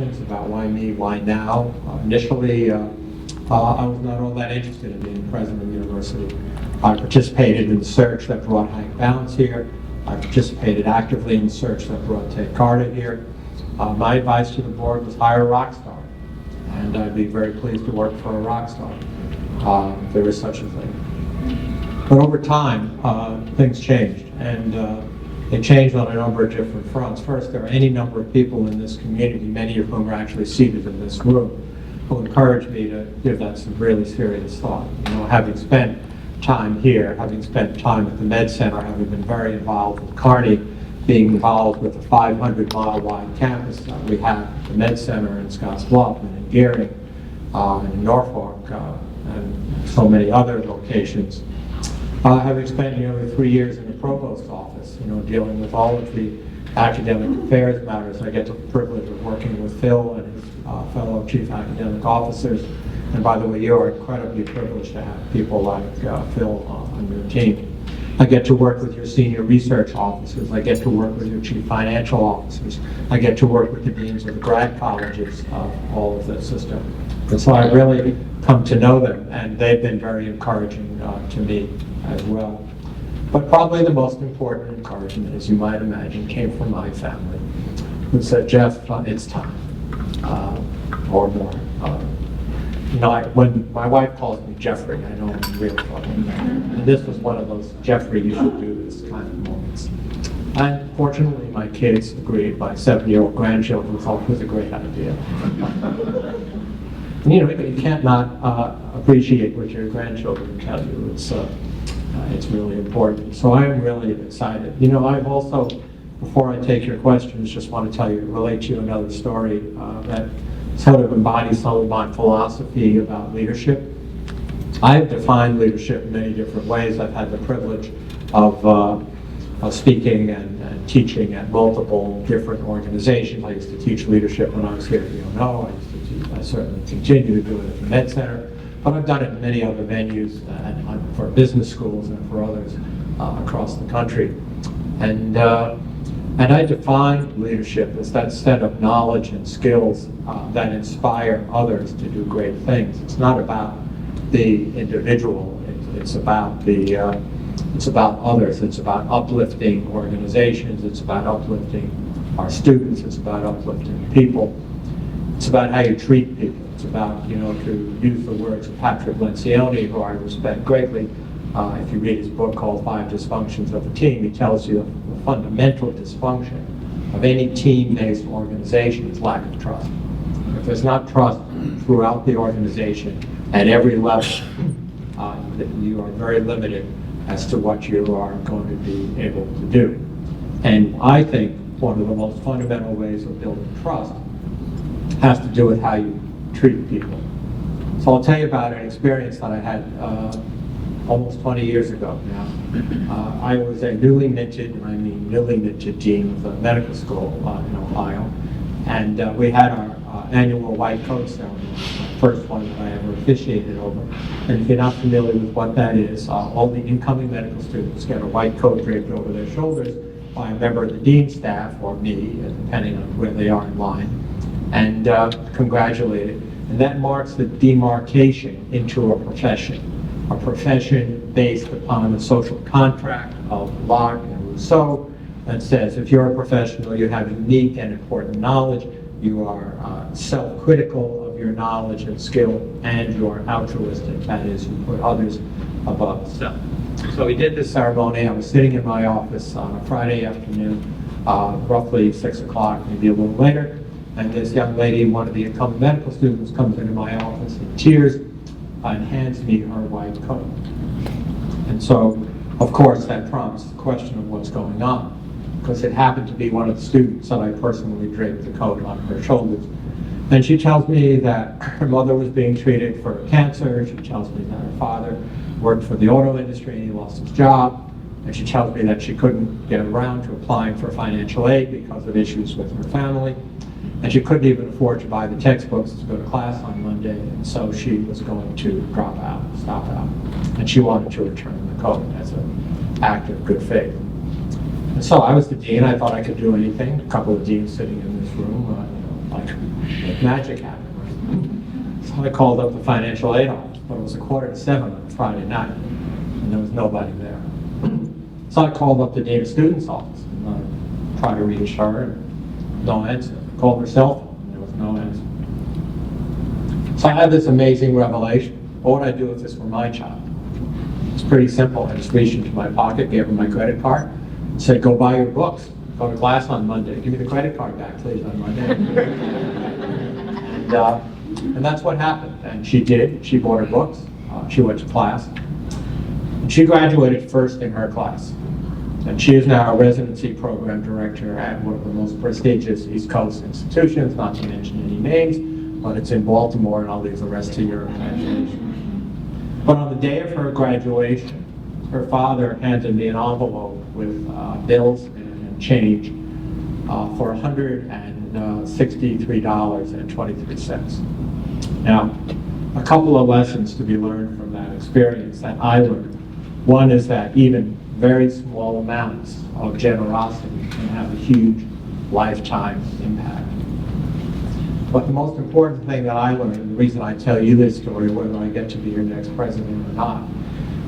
About why me, why now. Initially, I was not all that interested in being president of the university. I participated in the search that brought Hank Bounds here. I participated actively in the search that brought Ted Carter here. My advice to the board was hire a rock star, and I'd be very pleased to work for a rock star, if there is such a thing. But over time, things changed, and they changed on a number of different fronts. First, there are any number of people in this community, many of whom are actually seated in this room, who encouraged me to give that some really serious thought. You know, having spent time here, having spent time at the Med Center, having been very involved with Kearney, being involved with the 500-mile-wide campus that we have at the Med Center in Scottsbluff and in Gearing, and in Norfolk, and so many other locations. Having spent nearly 3 years in the provost's office, you know, dealing with all of the academic affairs matters, I get the privilege of working with Phil and his fellow chief academic officers. And by the way, you are incredibly privileged to have people like Phil on your team. I get to work with your senior research officers. I get to work with your chief financial officers. I get to work with the deans of the grad colleges of all of the system. And so I really come to know them, and they've been very encouraging to me as well. But probably the most important encouragement, as you might imagine, came from my family, who said, "Jeff, it's time," or more. You know, when my wife calls me Jeffrey, I know I'm in real trouble. And this was one of those, "Jeffrey, you should do this" kind of moments. And fortunately, my kids agreed. My 7-year-old grandchildren thought it was a great idea. And, you know, you can't not appreciate what your grandchildren tell you. It's really important. So I am really excited. You know, I've also, before I take your questions, just want to relate to you another story that sort of embodies some of my philosophy about leadership. I've defined leadership in many different ways. I've had the privilege of speaking and teaching at multiple different organizations. I used to teach leadership when I was here at UNO. I certainly continue to do it at the Med Center. But I've done it in many other venues for business schools and for others across the country. And I define leadership as that set of knowledge and skills that inspire others to do great things. It's not about the individual. It's about it's about others. It's about uplifting organizations. It's about uplifting our students. It's about uplifting people. It's about how you treat people. It's about, you know, to use the words of Patrick Lencioni, who I respect greatly. If you read his book called 5 Dysfunctions of a Team, he tells you the fundamental dysfunction of any team-based organization is lack of trust. If there's not trust throughout the organization at every level, you are very limited as to what you are going to be able to do. And I think one of the most fundamental ways of building trust has to do with how you treat people. So I'll tell you about an experience that I had almost 20 years ago now. I was a newly minted dean of the medical school in Ohio, and we had our annual white coat ceremony, the first one that I ever officiated over. And if you're not familiar with what that is, all the incoming medical students get a white coat draped over their shoulders by a member of the dean's staff, or me, depending on where they are in line, and congratulated. And that marks the demarcation into a profession based upon the social contract of Locke and Rousseau that says if you're a professional, you have unique and important knowledge, you are self-critical of your knowledge and skill, and you are altruistic. That is, you put others above self. So we did this ceremony. I was sitting in my office on a Friday afternoon, roughly 6 o'clock, maybe a little later. And this young lady, one of the incoming medical students, comes into my office in tears and hands me her white coat. And so, of course, that prompts the question of what's going on, because it happened to be one of the students that I personally draped the coat on her shoulders. And she tells me that her mother was being treated for cancer. She tells me that her father worked for the auto industry and he lost his job. And she tells me that she couldn't get around to applying for financial aid because of issues with her family. And she couldn't even afford to buy the textbooks to go to class on Monday, and so she was going to stop out. And she wanted to return the coat as an act of good faith. And so I was the dean. I thought I could do anything. A couple of deans sitting in this room, like magic happened. So I called up the financial aid office, but it was 6:45 on a Friday night, and there was nobody there. So I called up the data student's office and tried to reach her, and no answer. I called her cell phone, and there was no answer. So I had this amazing revelation. What would I do if this were my child? It's pretty simple. I just reached into my pocket, gave her my credit card, and said, go buy your books. Go to class on Monday. Give me the credit card back, please, on Monday. And that's what happened. And she did. She bought her books. She went to class. And she graduated first in her class. And she is now a residency program director at one of the most prestigious East Coast institutions, not to mention any names, but it's in Baltimore, and I'll leave the rest to your imagination. But on the day of her graduation, her father handed me an envelope with bills and change for $163.23. Now, a couple of lessons to be learned from that experience that I learned. One is that even very small amounts of generosity can have a huge lifetime impact. But the most important thing that I learned, and the reason I tell you this story, whether I get to be your next president or not,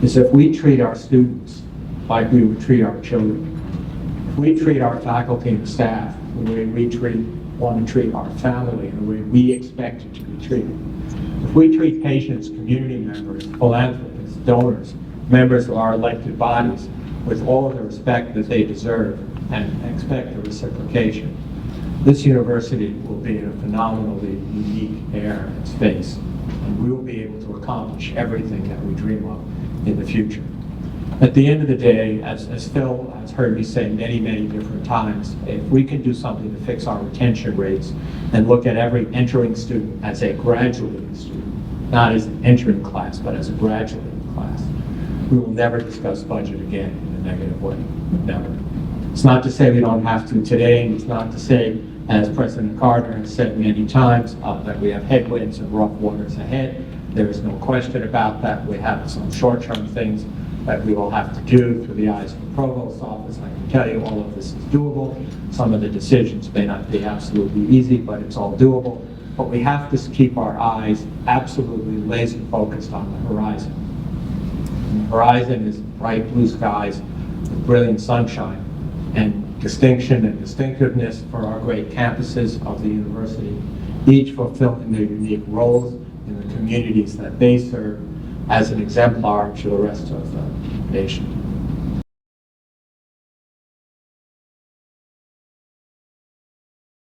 is if we treat our students like we would treat our children, if we treat our faculty and staff the way we want to treat our family and the way we expect it to be treated, if we treat patients, community members, philanthropists, donors, members of our elected bodies with all of the respect that they deserve and expect the reciprocation, this university will be in a phenomenally unique air and space, and we will be able to accomplish everything that we dream of in the future. At the end of the day, as Phil has heard me say many, many different times, if we can do something to fix our retention rates and look at every entering student as a graduating student, not as an entering class, but as a graduating class, we will never discuss budget again in a negative way, never. It's not to say we don't have to today, and it's not to say, as President Carter has said many times, that we have headwinds and rough waters ahead. There is no question about that. We have some short-term things that we will have to do through the eyes of the Provost's office. I can tell you all of this is doable. Some of the decisions may not be absolutely easy, but it's all doable. But we have to keep our eyes absolutely laser focused on the horizon. And the horizon is bright blue skies with brilliant sunshine and distinction and distinctiveness for our great campuses of the university, each fulfilling their unique roles in the communities that they serve as an exemplar to the rest of the nation.